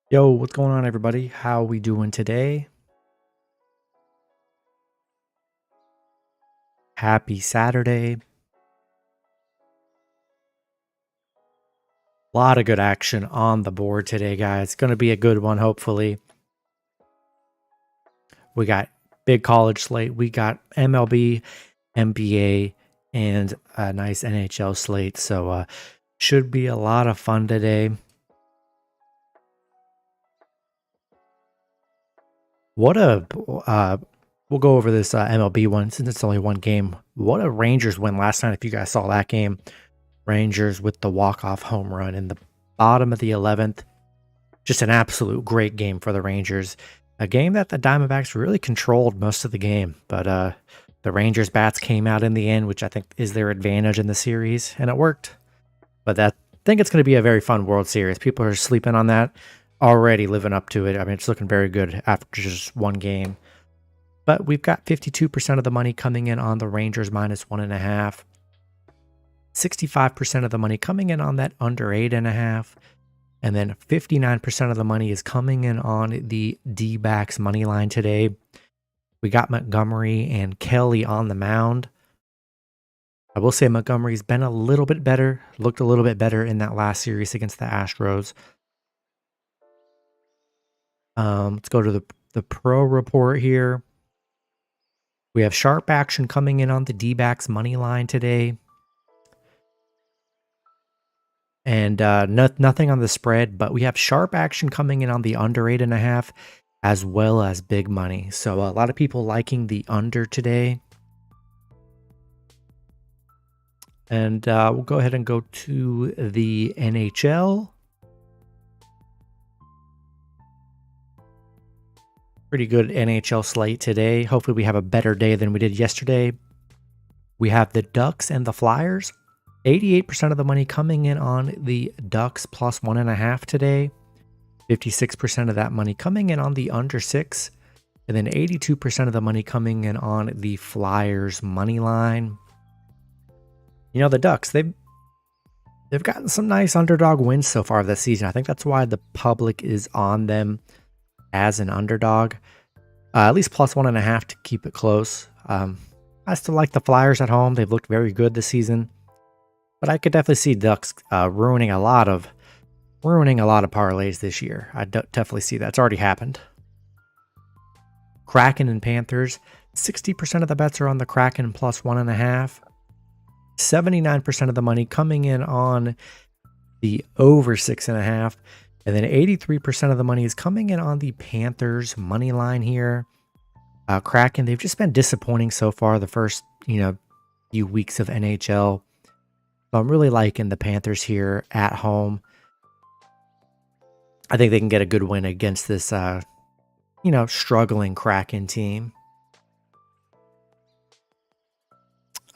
Yo, what's going on, everybody? How we doing today? Happy Saturday. A lot of good action on the board today, guys. It's going to be a good one, hopefully. We got big college slate. We got MLB, NBA, and a nice NHL slate. So, should be a lot of fun today. We'll go over this MLB one since it's only one game. What a Rangers win last night, if you guys saw that game. Rangers with the walk-off home run in the bottom of the 11th. Just an absolute great game for the Rangers. A game that the Diamondbacks really controlled most of the game, but the Rangers bats came out in the end, which I think is their advantage in the series, and it worked. But I think it's going to be a very fun World Series. People are sleeping on that, already living up to it. I mean, it's looking very good after just one game. But we've got 52% of the money coming in on the Rangers -1.5. 65% of the money coming in on that under 8.5. And then 59% of the money is coming in on the D-backs money line today. We got Montgomery and Kelly on the mound. I will say Montgomery's been a little bit better, looked a little bit better in that last series against the Astros. Let's go to the pro report here. We have sharp action coming in on the D-backs money line today. And nothing on the spread, but we have sharp action coming in on the under 8.5 as well as big money. So a lot of people liking the under today. And we'll go ahead and go to the NHL. Pretty good NHL slate today. Hopefully we have a better day than we did yesterday. We have the Ducks and the Flyers. 88% of the money coming in on the Ducks +1.5 today. 56% of that money coming in on the under 6. And then 82% of the money coming in on the Flyers money line. You know, the Ducks, they've gotten some nice underdog wins so far this season. I think that's why the public is on them as an underdog. At least +1.5 to keep it close. I still like the Flyers at home. They've looked very good this season. But I could definitely see Ducks ruining a lot of parlays this year. I definitely see that. It's already happened. Kraken and Panthers. 60% of the bets are on the Kraken +1.5. 79% of the money coming in on the over 6.5. And then 83% of the money is coming in on the Panthers money line here. Kraken, they've just been disappointing so far the first, few weeks of NHL. So I'm really liking the Panthers here at home. I think they can get a good win against this, struggling Kraken team.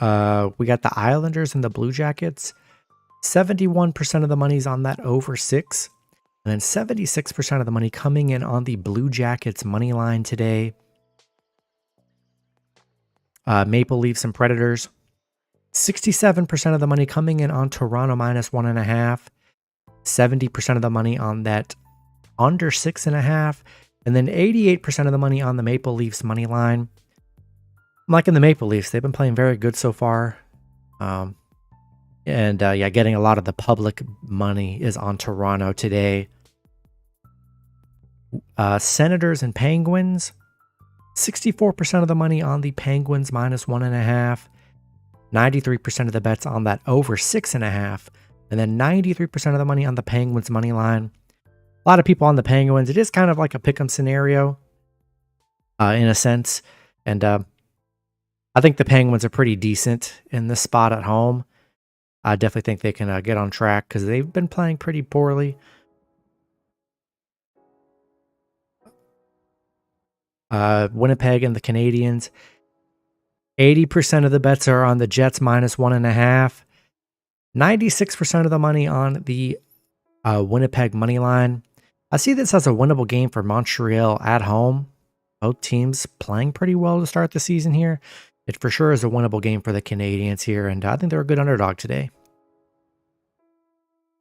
We got the Islanders and the Blue Jackets. 71% of the money's on that over 6. And then 76% of the money coming in on the Blue Jackets money line today. Maple Leafs and Predators. 67% of the money coming in on Toronto -1.5. 70% of the money on that under 6.5. And then 88% of the money on the Maple Leafs money line. I'm liking the Maple Leafs. They've been playing very good so far. Getting a lot of the public money is on Toronto today. Senators and Penguins. 64% of the money on the Penguins -1.5. 93% of the bets on that over 6.5. And then 93% of the money on the Penguins money line. A lot of people on the Penguins. It is kind of like a pick'em scenario in a sense. And I think the Penguins are pretty decent in this spot at home. I definitely think they can get on track because they've been playing pretty poorly. Winnipeg and the Canadiens. 80% of the bets are on the Jets -1.5. 96% of the money on the Winnipeg money line. I see this as a winnable game for Montreal at home. Both teams playing pretty well to start the season here. It for sure is a winnable game for the Canadiens here, and I think they're a good underdog today.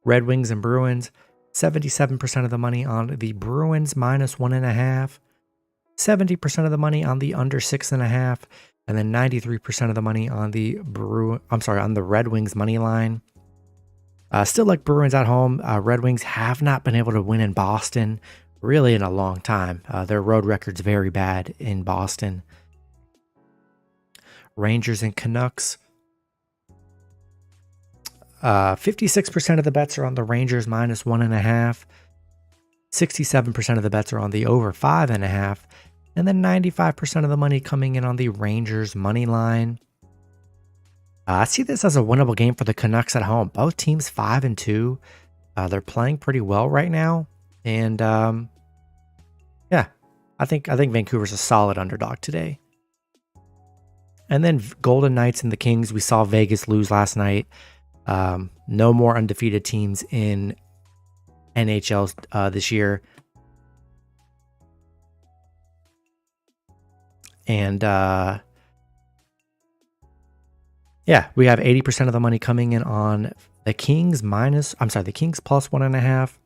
Red Wings and Bruins. 77% of the money on the Bruins minus 1.5, 70% of the money on the under 6.5, and then 93% of the money on the on the Red Wings money line. Still like Bruins at home. Red Wings have not been able to win in Boston really in a long time. Their road record's very bad in Boston. Rangers and Canucks. 56% of the bets are on the Rangers minus 1.5. 67% of the bets are on the over 5.5. And then 95% of the money coming in on the Rangers money line. I see this as a winnable game for the Canucks at home. Both teams 5-2. They're playing pretty well right now. And yeah, I think Vancouver's a solid underdog today. And then Golden Knights and the Kings. We saw Vegas lose last night. No more undefeated teams in NHL this year. And yeah, we have 80% of the money coming in on the Kings the Kings plus 1.5,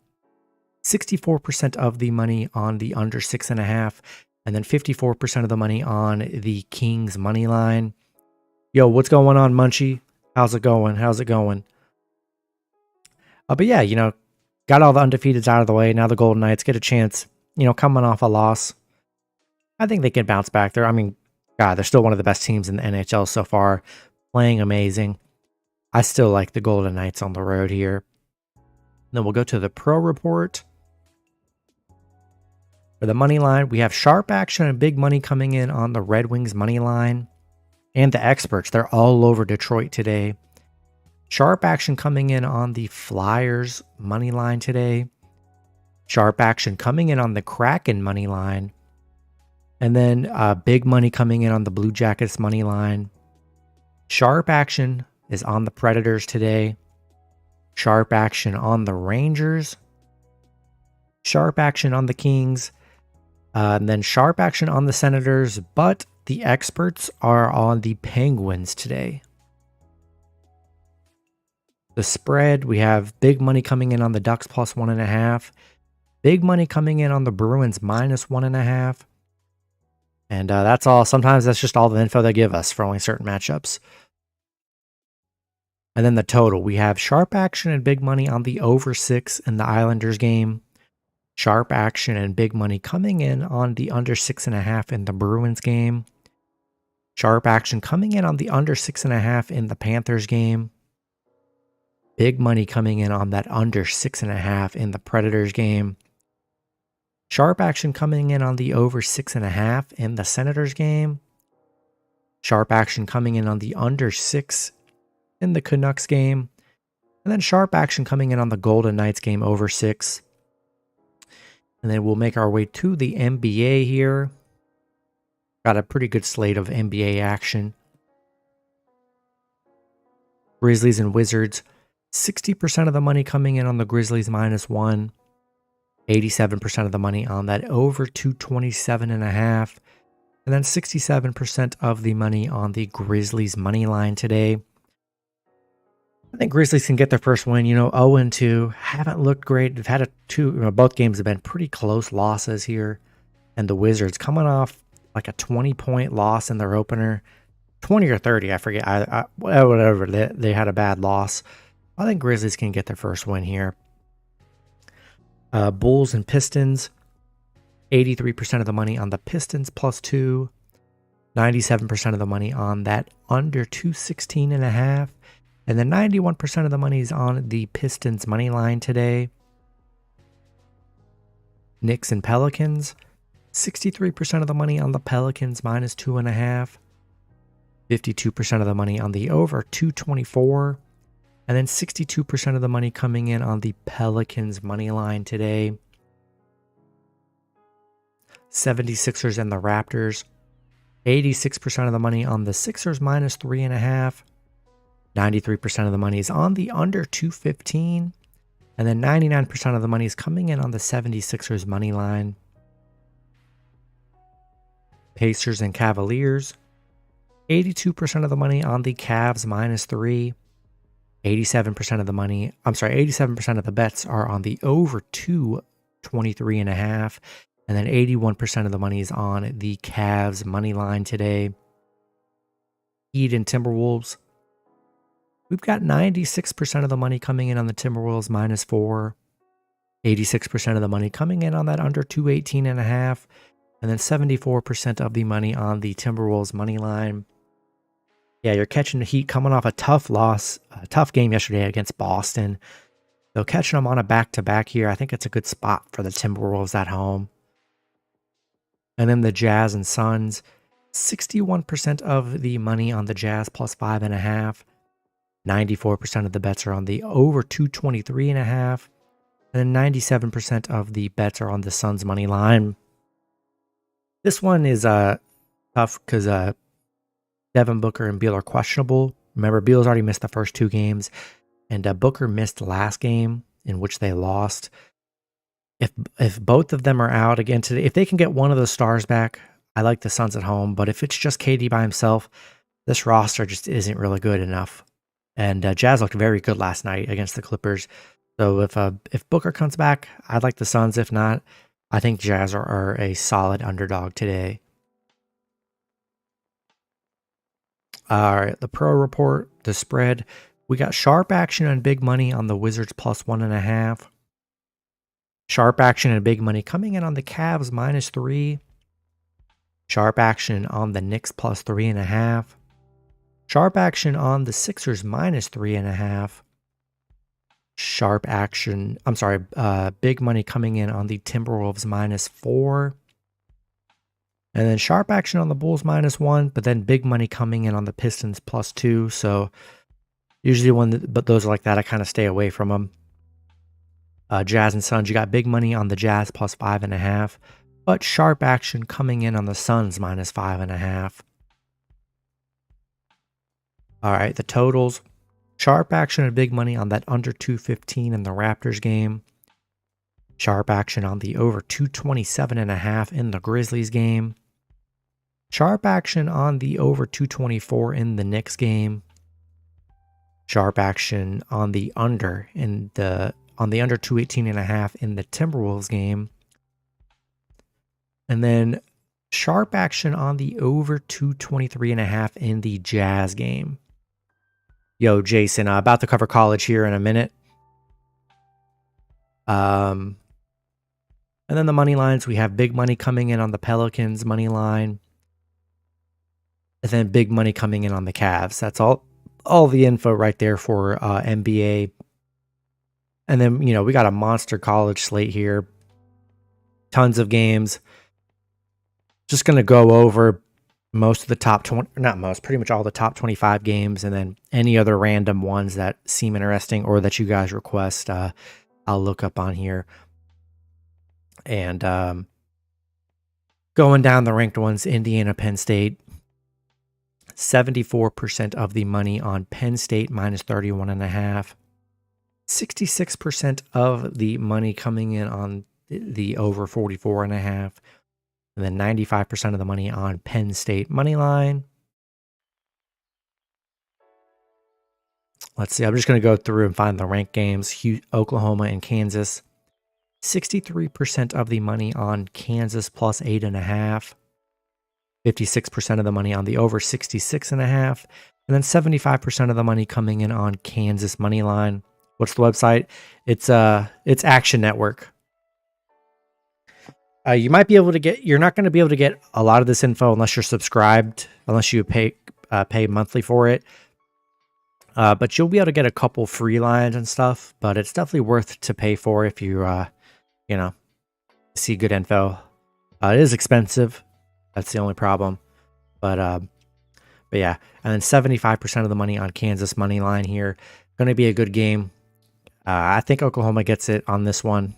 64% of the money on the under 6.5, and then 54% of the money on the Kings money line. Yo, what's going on, Munchie? How's it going? But yeah, got all the undefeateds out of the way. Now the Golden Knights get a chance, coming off a loss. I think they can bounce back there. I mean, God, they're still one of the best teams in the NHL so far. Playing amazing. I still like the Golden Knights on the road here. Then we'll go to the pro report. For the money line, we have sharp action and big money coming in on the Red Wings money line. And the experts, they're all over Detroit today. Sharp action coming in on the Flyers money line today. Sharp action coming in on the Kraken money line. And then big money coming in on the Blue Jackets money line. Sharp action is on the Predators today. Sharp action on the Rangers. Sharp action on the Kings. And then sharp action on the Senators. But the experts are on the Penguins today. The spread, we have big money coming in on the Ducks plus 1.5. Big money coming in on the Bruins minus 1.5. And that's all. Sometimes that's just all the info they give us for only certain matchups. And then the total. We have sharp action and big money on the over 6 in the Islanders game. Sharp action and big money coming in on the under 6.5 in the Bruins game. Sharp action coming in on the under 6.5 in the Panthers game. Big money coming in on that under 6.5 in the Predators game. Sharp action coming in on the over 6.5 in the Senators game. Sharp action coming in on the under 6 in the Canucks game. And then sharp action coming in on the Golden Knights game over 6. And then we'll make our way to the NBA here. Got a pretty good slate of NBA action. Grizzlies and Wizards. 60% of the money coming in on the Grizzlies minus 1. 87% of the money on that over 227.5. And then 67% of the money on the Grizzlies money line today. I think Grizzlies can get their first win. 0-2. Haven't looked great. They've had both games have been pretty close losses here. And the Wizards coming off like a 20-point loss in their opener. 20 or 30, I forget. Whatever. They had a bad loss. I think Grizzlies can get their first win here. Bulls and Pistons. 83% of the money on the Pistons plus 2. 97% of the money on that under 216.5. And then 91% of the money is on the Pistons money line today. Knicks and Pelicans. 63% of the money on the Pelicans minus 2.5. 52% of the money on the over 224. And then 62% of the money coming in on the Pelicans money line today. 76ers and the Raptors. 86% of the money on the Sixers minus 3.5. 93% of the money is on the under 215. And then 99% of the money is coming in on the 76ers money line. Pacers and Cavaliers. 82% of the money on the Cavs minus 3. 87% of the money, 87% of the bets are on the over 223.5. And then 81% of the money is on the Cavs money line today. Heat and Timberwolves. We've got 96% of the money coming in on the Timberwolves -4. 86% of the money coming in on that under 218.5. And then 74% of the money on the Timberwolves money line. Yeah, you're catching the Heat coming off a tough loss, a tough game yesterday against Boston. So catching them on a back-to-back here, I think it's a good spot for the Timberwolves at home. And then the Jazz and Suns, 61% of the money on the Jazz +5.5. 94% of the bets are on the over 223.5. And then 97% of the bets are on the Suns money line. This one is tough because Devin Booker and Beal are questionable. Remember, Beal's already missed the first 2 games, and Booker missed the last game in which they lost. If both of them are out again today, if they can get one of the stars back, I like the Suns at home. But if it's just KD by himself, this roster just isn't really good enough. And Jazz looked very good last night against the Clippers. So if Booker comes back, I'd like the Suns. If not, I think Jazz are a solid underdog today. All right, the pro report, the spread. We got sharp action and big money on the Wizards +1.5. Sharp action and big money coming in on the Cavs -3. Sharp action on the Knicks +3.5. Sharp action on the Sixers -3.5. Sharp action, big money coming in on the Timberwolves -4. And then sharp action on the Bulls -1, but then big money coming in on the Pistons +2. So usually but those are like that, I kind of stay away from them. Jazz and Suns, you got big money on the Jazz +5.5, but sharp action coming in on the Suns -5.5. All right, the totals. Sharp action and big money on that under 215 in the Raptors game. Sharp action on the over 227.5 in the Grizzlies game. Sharp action on the over 224 in the Knicks game. Sharp action on the under 218.5 in the Timberwolves game. And then sharp action on the over 223.5 in the Jazz game. Yo, Jason, about to cover college here in a minute. And then the money lines, we have big money coming in on the Pelicans money line. And then big money coming in on the Cavs. That's all the info right there for NBA. And then, we got a monster college slate here. Tons of games. Just going to go over most of the top 20, not most, pretty much all the top 25 games. And then any other random ones that seem interesting or that you guys request, I'll look up on here. And going down the ranked ones, Indiana, Penn State. 74% of the money on Penn State -31.5. 66% of the money coming in on the over 44.5. And then 95% of the money on Penn State money line. Let's see. I'm just going to go through and find the ranked games. Oklahoma and Kansas. 63% of the money on Kansas +8.5. 56% of the money on the over 66.5. And then 75% of the money coming in on Kansas money line. What's the website? It's Action Network. You might be able to get, you're not going to be able to get a lot of this info unless you're subscribed, unless you pay monthly for it. But you'll be able to get a couple free lines and stuff, but it's definitely worth to pay for if you, see good info. It is expensive. That's the only problem. But yeah. And then 75% of the money on Kansas money line here. Going to be a good game. I think Oklahoma gets it on this one.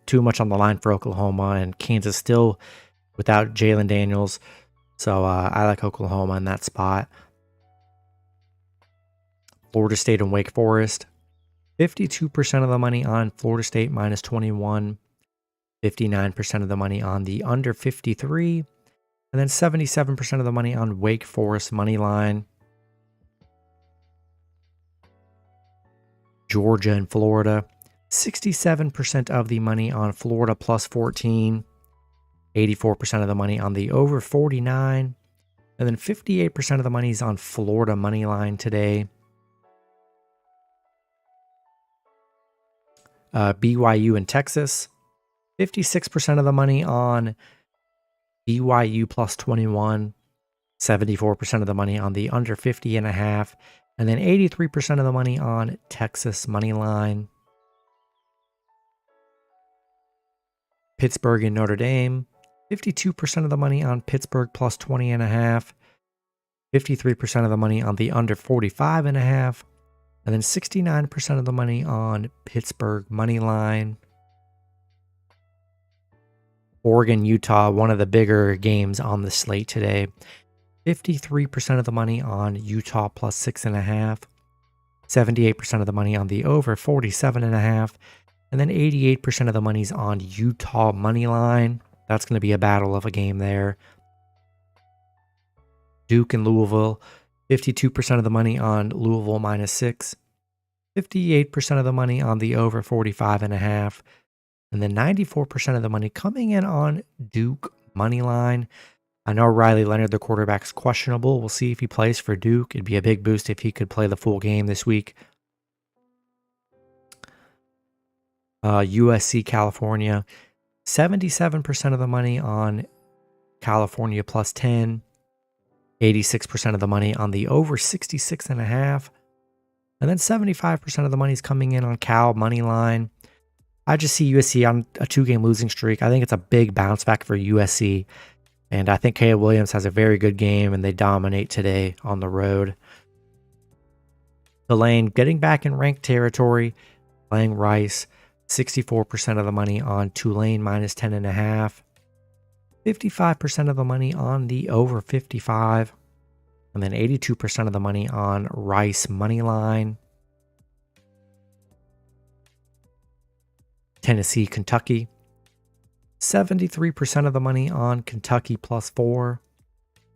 Too much on the line for Oklahoma, and Kansas still without Jalen Daniels. So I like Oklahoma in that spot. Florida State and Wake Forest. 52% of the money on Florida State -21. 59% of the money on the under 53. And then 77% of the money on Wake Forest money line. Georgia and Florida. 67% of the money on Florida plus 14. 84% of the money on the over 49. And then 58% of the money is on Florida money line today. BYU and Texas. 56% of the money on BYU plus 21. 74% of the money on the under 50.5. And then 83% of the money on Texas money line. Pittsburgh and Notre Dame. 52% of the money on Pittsburgh plus 20.5. 53% of the money on the under 45.5. And then 69% of the money on Pittsburgh money line. Oregon, Utah, one of the bigger games on the slate today. 53% of the money on Utah plus 6.5. 78% of the money on the over 47.5. And then 88% of the money's on Utah money line. That's going to be a battle of a game there. Duke and Louisville. 52% of the money on Louisville minus 6. 58% of the money on the over 45.5. And then 94% of the money coming in on Duke money line. I know Riley Leonard, the quarterback, is questionable. We'll see if he plays for Duke. It'd be a big boost if he could play the full game this week. USC, California. 77% of the money on California plus 10. 86% of the money on the over 66.5. And then 75% of the money is coming in on Cal money line. I just see USC on a 2-game losing streak. I think it's a big bounce back for USC. And I think Caleb Williams has a very good game, and they dominate today on the road. Tulane getting back in ranked territory, playing Rice. 64% of the money on Tulane minus 10.5. 55% of the money on the over 55. And then 82% of the money on Rice money line. Tennessee, Kentucky. 73% of the money on Kentucky plus 4.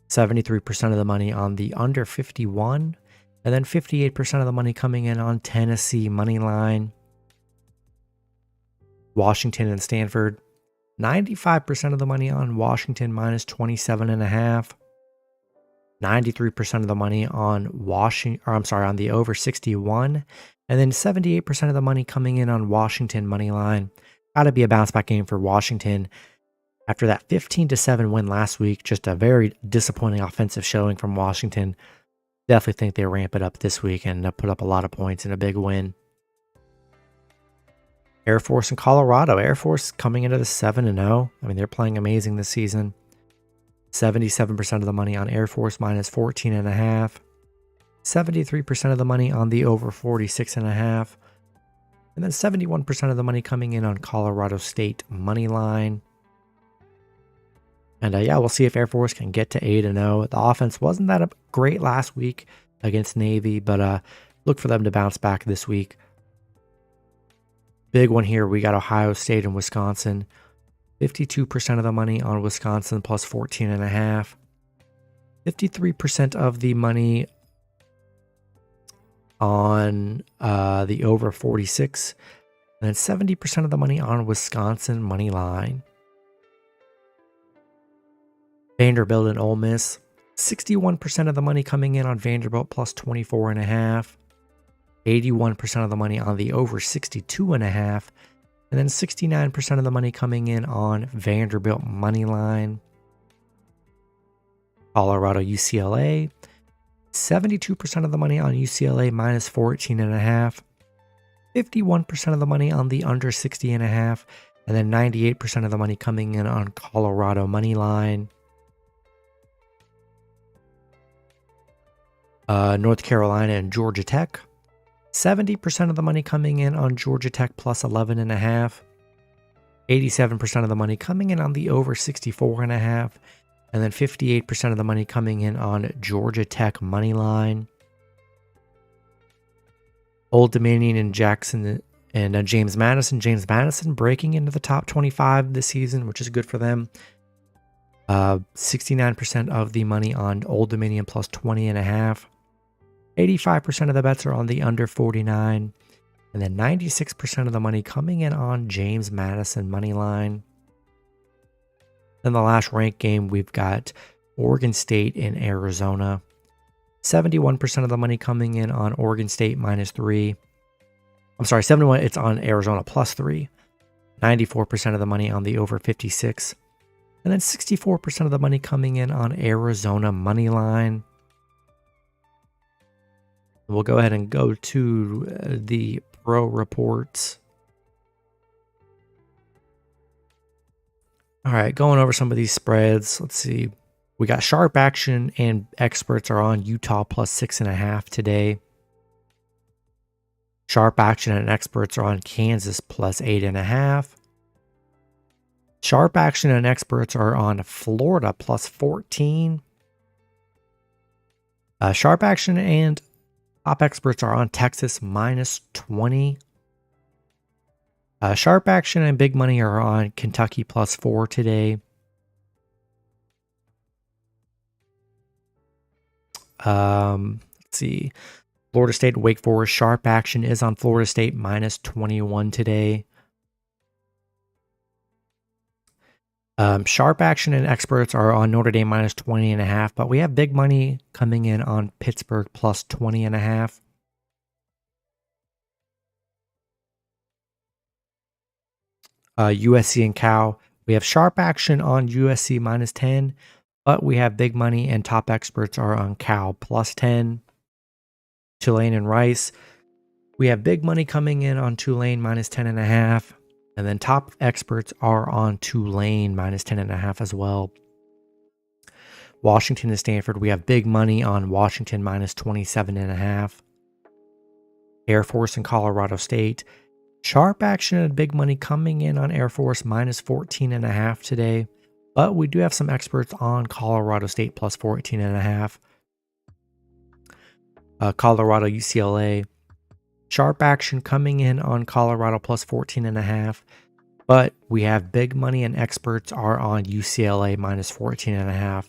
73% of the money on the under 51. And then 58% of the money coming in on Tennessee money line. Washington and Stanford. 95% of the money on Washington minus 27.5. 93% of the money on on the over 61. And then 78% of the money coming in on Washington money line. Got to be a bounce back game for Washington. After that 15-7 win last week, just a very disappointing offensive showing from Washington. Definitely think they ramp it up this week and put up a lot of points in a big win. Air Force and Colorado. Air Force coming into the 7-0. I mean, they're playing amazing this season. 77% of the money on Air Force minus 14.5. 73% of the money on the over 46.5. And then 71% of the money coming in on Colorado State money line. And we'll see if Air Force can get to 8-0. The offense wasn't that great last week against Navy, but look for them to bounce back this week. Big one here, we got Ohio State and Wisconsin. 52% of the money on Wisconsin plus 14.5. 53% of the money on the over 46. And then 70% of the money on Wisconsin money line. Vanderbilt and Ole Miss. 61% of the money coming in on Vanderbilt plus 24.5. 81% of the money on the over 62.5. And then 69% of the money coming in on Vanderbilt money line. Colorado, UCLA. 72% of the money on UCLA minus 14.5. 51% of the money on the under 60.5. And then 98% of the money coming in on Colorado money line. North Carolina and Georgia Tech. 70% of the money coming in on Georgia Tech plus 11.5. 87% of the money coming in on the over 64.5. And then 58% of the money coming in on Georgia Tech money line. Old Dominion and Jackson and James Madison. James Madison breaking into the top 25 this season, which is good for them. 69% of the money on Old Dominion plus 20.5. 85% of the bets are on the under 49. And then 96% of the money coming in on James Madison money line. Then the last ranked game, we've got Oregon State in Arizona. 71% of the money coming in on Oregon State -3. I'm sorry, 71, it's on Arizona +3. 94% of the money on the over 56. And then 64% of the money coming in on Arizona money line. We'll go ahead and go to the pro reports. All right, going over some of these spreads. Let's see. We got sharp action and experts are on Utah +6.5 today. Sharp action and experts are on Kansas +8.5. Sharp action and experts are on Florida +14. Sharp action and top experts are on Texas -20. Sharp action and big money are on Kentucky +4 today. Let's see. Florida State, Wake Forest, sharp action is on Florida State -21 today. Sharp action and experts are on Notre Dame -20.5, but we have big money coming in on Pittsburgh +20.5. USC and Cal, we have sharp action on USC -10, but we have big money and top experts are on Cal +10. Tulane and Rice, we have big money coming in on Tulane -10.5. And then top experts are on Tulane -10.5 as well. Washington and Stanford, we have big money on Washington -27.5. Air Force and Colorado State, sharp action and big money coming in on Air Force -14.5 today. But we do have some experts on Colorado State +14.5. Colorado UCLA. Sharp action coming in on Colorado +14.5, but we have big money and experts are on UCLA -14.5.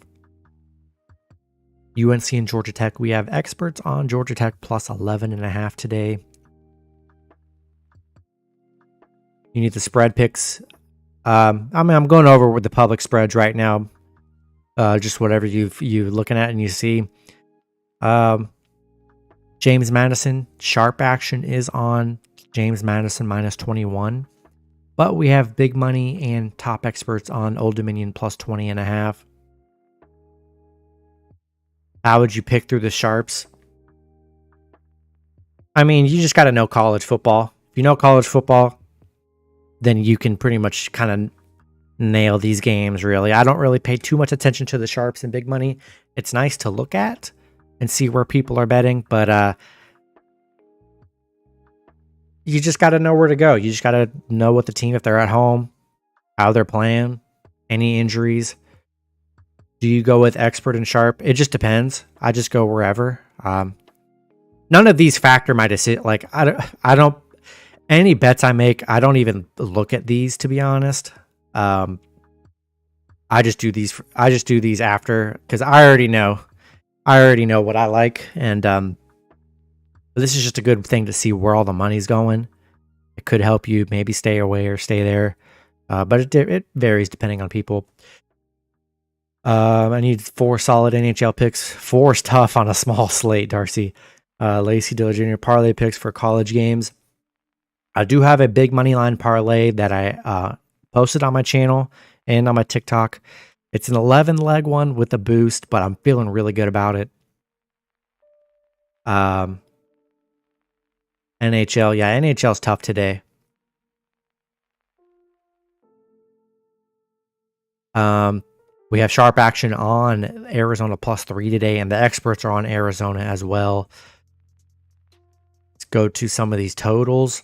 UNC and Georgia Tech, we have experts on Georgia Tech +11.5 today. You need the spread picks. I'm going over with the public spreads right now. Just whatever you're looking at and you see. James Madison, sharp action is on James Madison -21. But we have big money and top experts on Old Dominion +20.5. How would you pick through the sharps? I mean, you just got to know college football. If you know college football, then you can pretty much kind of nail these games, really. I don't really pay too much attention to the sharps and big money. It's nice to look at and see where people are betting, but you just got to know where to go. You just got to know what the team, if they're at home, how they're playing, any injuries. Do you go with expert and sharp? It just depends. I just go wherever. None of these factor my decision. Like I don't. Any bets I make, I don't even look at these, to be honest. I just do these. I just do these after because I already know. I already know what I like, and this is just a good thing to see where all the money's going. It could help you maybe stay away or stay there, but it varies depending on people. I need 4 solid NHL picks. 4 is tough on a small slate, Darcy. Lacey Diller Jr. parlay picks for college games. I do have a big money line parlay that I posted on my channel and on my TikTok. It's an 11-leg one with a boost, but I'm feeling really good about it. NHL, yeah, NHL's tough today. We have sharp action on Arizona +3 today, and the experts are on Arizona as well. Let's go to some of these totals.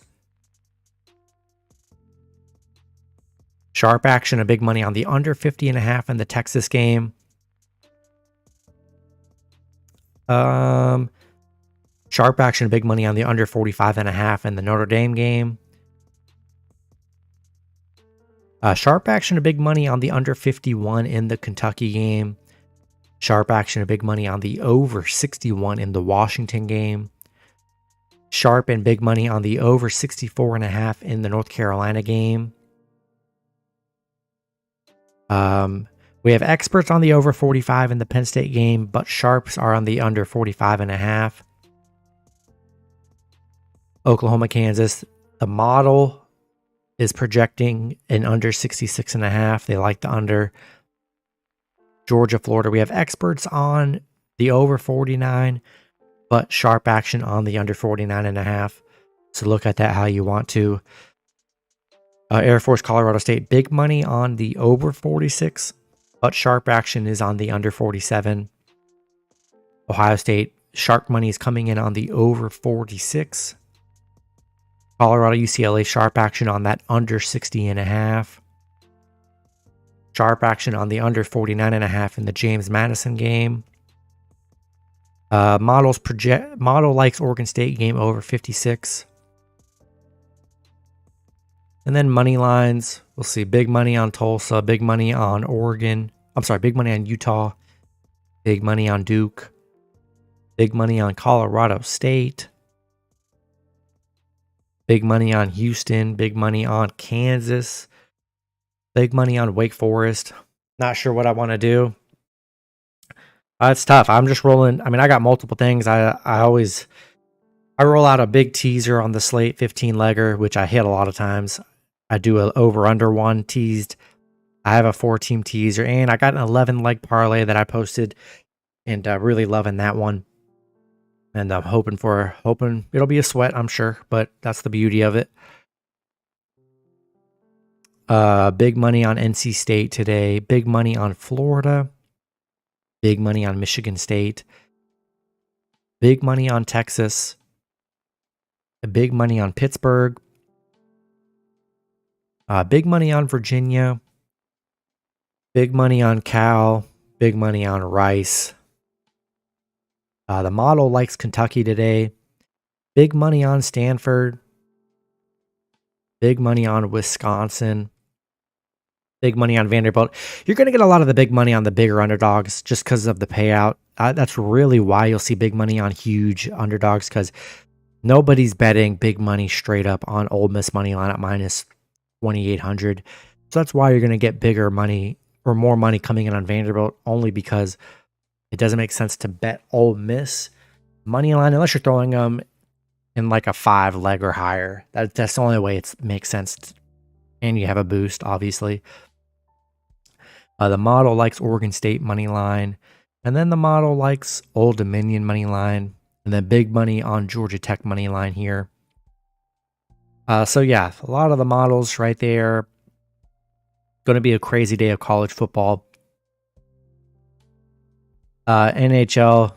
Sharp action and big money on the under 50.5 in the Texas game. Sharp action and big money on the under 45.5 in the Notre Dame game. Sharp action and big money on the under 51 in the Kentucky game. Sharp action and big money on the over 61 in the Washington game. sharp and big money on the over 64.5 in the North Carolina game. We have experts on the over 45 in the Penn State game, but sharps are on the under 45.5. Oklahoma, Kansas. The model is projecting an under 66.5. They like the under. Georgia, Florida. We have experts on the over 49, but sharp action on the under 49.5. So look at that how you want to. Air Force, Colorado State. Big money on the over 46, but sharp action is on the under 47. Ohio State. Sharp money is coming in on the over 46. Colorado, UCLA, sharp action on that under 60.5. Sharp action on the under 49.5 in the James Madison game. Model likes Oregon State game over 56. And then money lines. We'll see big money on Tulsa, big money on Oregon. I'm sorry, big money on Utah, big money on Duke, big money on Colorado State. Big money on Houston, big money on Kansas, big money on Wake Forest. Not sure what I want to do. It's tough. I'm just rolling. I mean, I got multiple things. I roll out a big teaser on the slate, 15-legger, which I hit a lot of times. I do an over-under one teased. I have a 4-team teaser, and I got an 11-leg parlay that I posted, and really loving that one. And I'm hoping it'll be a sweat, I'm sure, but that's the beauty of it. Big money on NC State today. Big money on Florida. Big money on Michigan State. Big money on Texas. Big money on Pittsburgh. Big money on Virginia. Big money on Cal. Big money on Rice. The model likes Kentucky today. Big money on Stanford. Big money on Wisconsin. Big money on Vanderbilt. You're going to get a lot of the big money on the bigger underdogs just because of the payout. That's really why you'll see big money on huge underdogs, because nobody's betting big money straight up on Ole Miss money line at minus 2,800. So that's why you're going to get bigger money or more money coming in on Vanderbilt, only because it doesn't make sense to bet Ole Miss money line unless you're throwing them in like a 5-leg or higher. That's the only way it makes sense. And you have a boost, obviously. The model likes Oregon State money line. And then the model likes Old Dominion money line. And then big money on Georgia Tech money line here. So yeah, a lot of the models right there. Going to be a crazy day of college football. NHL,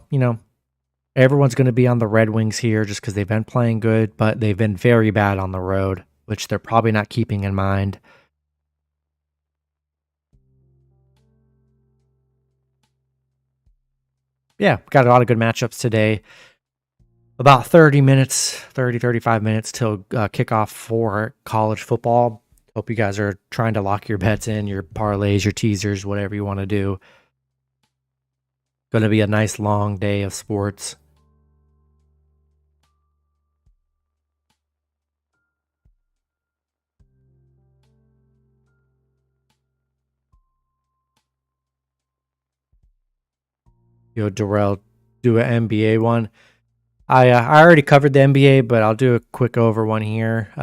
everyone's going to be on the Red Wings here just because they've been playing good, but they've been very bad on the road, which they're probably not keeping in mind. Yeah, got a lot of good matchups today. About 35 minutes till kickoff for college football. Hope you guys are trying to lock your bets in, your parlays, your teasers, whatever you want to do. Going to be a nice long day of sports. Darrell, do an NBA one. I already covered the NBA, but I'll do a quick over one here.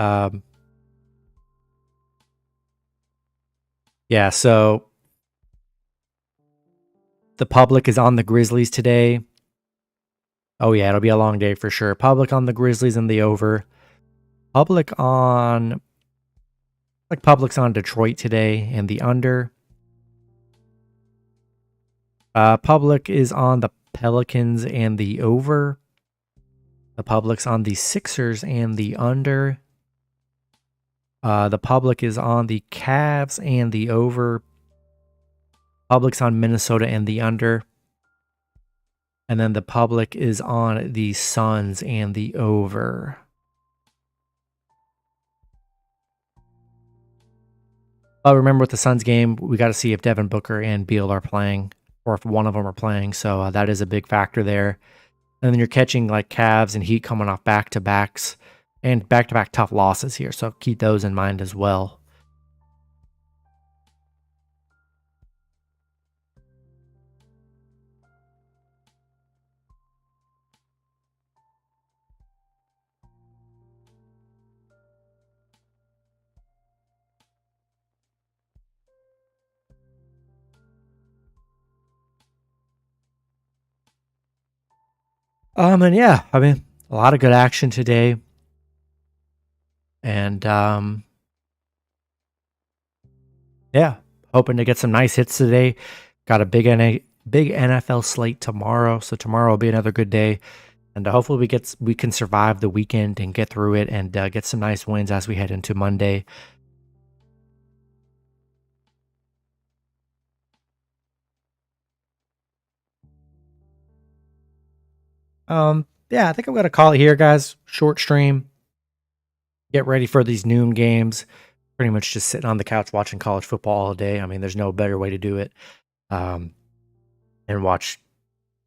Yeah, so the public is on the Grizzlies today. Oh yeah, it'll be a long day for sure. Public on the Grizzlies and the over. Public's on Detroit today and the under. Public is on the Pelicans and the over. The public's on the Sixers and the under. The public is on the Cavs and the over. Public's on Minnesota and the under. And then the public is on the Suns and the over. But remember with the Suns game, we got to see if Devin Booker and Beal are playing, or if one of them are playing. So that is a big factor there. And then you're catching like Cavs and Heat coming off back-to-backs and back-to-back tough losses here. So keep those in mind as well. And yeah, I mean, a lot of good action today. And yeah, hoping to get some nice hits today. Got a big NFL slate tomorrow, so tomorrow will be another good day. And hopefully we can survive the weekend and get through it and get some nice wins as we head into Monday. Yeah, I think I'm gonna call it here, guys. Short stream. Get ready for these noon games. Pretty much just sitting on the couch watching college football all day. I mean, there's no better way to do it. And watch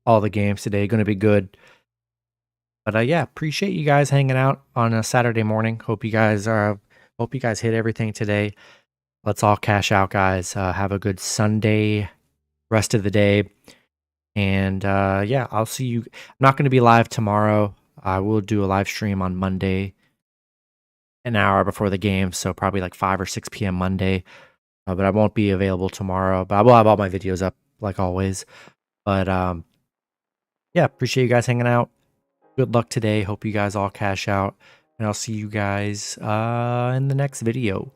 all the games today. Going to be good. But yeah, appreciate you guys hanging out on a Saturday morning. Hope you guys hit everything today. Let's all cash out, guys. Have a good Sunday, rest of the day. And yeah, I'll see you. I'm not going to be live tomorrow. I will do a live stream on Monday, an hour before the game, so probably like 5 or 6 p.m. Monday. But I won't be available tomorrow. But I will have all my videos up like always. But yeah, appreciate you guys hanging out. Good luck today. Hope you guys all cash out. And I'll see you guys in the next video.